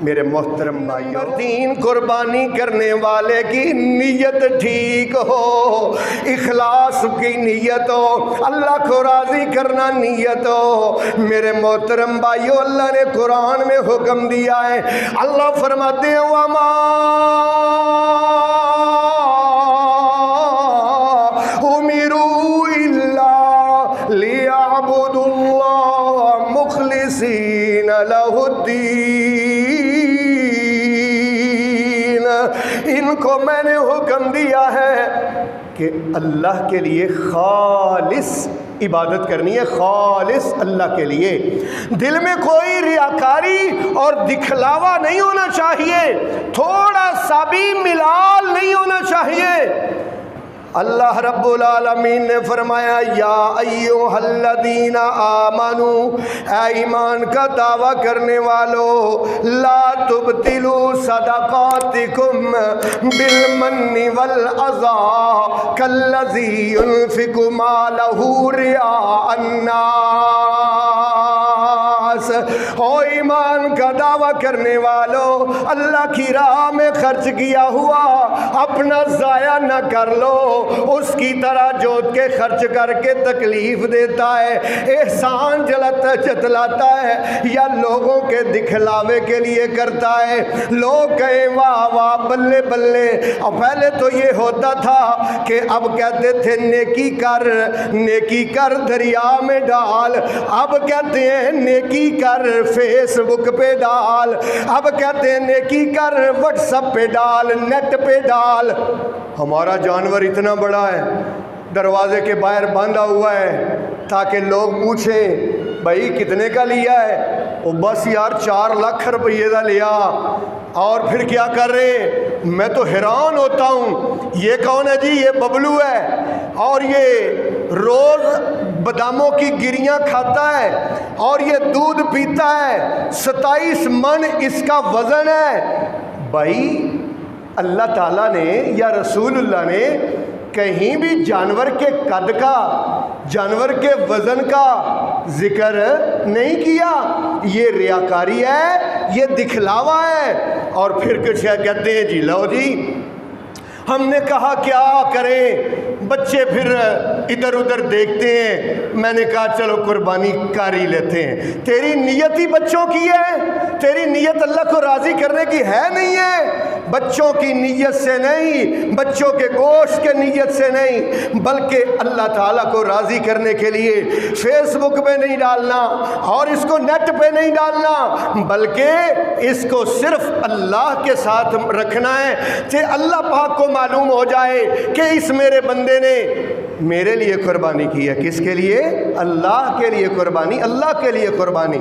میرے محترم بھائیو، دین قربانی کرنے والے کی نیت ٹھیک ہو، اخلاص کی نیت ہو، اللہ کو راضی کرنا نیت ہو۔ میرے محترم بھائیو، اللہ نے قرآن میں حکم دیا ہے، اللہ فرماتے ہیں وَمَا أُمِرُوا إِلَّا لِيَعْبُدُوا اللَّهَ مُخْلِصِينَ لَهُ الدِّينَ۔ ان کو میں نے حکم دیا ہے کہ اللہ کے لیے خالص عبادت کرنی ہے، خالص اللہ کے لیے، دل میں کوئی ریاکاری اور دکھلاوا نہیں ہونا چاہیے، تھوڑا سا بھی ملال نہیں ہونا چاہیے۔ اللہ رب العالمین نے فرمایا یا ایھا الذین آمنو، اے ایمان کا دعویٰ کرنے والو، لا تبطلوا صدقاتکم بالمن والعذی کالذی ينفق مالہ رئاء الناس۔ او ایمان کا دعویٰ کرنے والو، اللہ کی راہ میں خرچ کیا ہوا اپنا ضائع نہ کر لو، اس کی طرح جوت کے خرچ کر کے تکلیف دیتا ہے، احسان جتلاتا ہے، یا لوگوں کے دکھلاوے کے لیے کرتا ہے، لوگ کہیں واہ واہ بلے بلے۔ اور پہلے تو یہ ہوتا تھا کہ اب کہتے تھے نیکی کر، نیکی کر دریا میں ڈال، اب کہتے ہیں نیکی کر فیس بک پہ ڈال، اب کہتے ہیں نیکی کر واٹس ایپ پہ ڈال، نیٹ پہ ڈال۔ ہمارا جانور اتنا بڑا ہے، دروازے کے باہر باندھا ہوا ہے تاکہ لوگ پوچھیں بھائی کتنے کا لیا ہے؟ وہ بس یار 4 لاکھ روپے کا لیا۔ اور پھر کیا کر رہے؟ میں تو حیران ہوتا ہوں، یہ کون ہے جی؟ یہ ببلو ہے، اور یہ روز باداموں کی گریاں کھاتا ہے، اور یہ دودھ پیتا ہے، 27 من اس کا وزن ہے۔ بھائی اللہ تعالیٰ نے یا رسول اللہ نے کہیں بھی جانور کے قد کا، جانور کے وزن کا ذکر نہیں کیا۔ یہ ریاکاری ہے، یہ دکھلاوا ہے۔ اور پھر کچھ کہتے ہیں جی لو جی ہم نے کہا کیا کریں، بچے پھر ادھر ادھر دیکھتے ہیں، میں نے کہا چلو قربانی کر ہی لیتے ہیں۔ تیری نیت ہی بچوں کی ہے، تیری نیت اللہ کو راضی کرنے کی ہے نہیں ہے، بچوں کی نیت سے نہیں، بچوں کے گوشت کے نیت سے نہیں، بلکہ اللہ تعالیٰ کو راضی کرنے کے لیے فیس بک پہ نہیں ڈالنا اور اس کو نیٹ پہ نہیں ڈالنا، بلکہ اس کو صرف اللہ کے ساتھ رکھنا ہے کہ اللہ پاک کو معلوم ہو جائے کہ اس میرے بندے نے میرے لیے قربانی کی ہے۔ کس کے لیے؟ اللہ کے لیے قربانی، اللہ کے لیے قربانی۔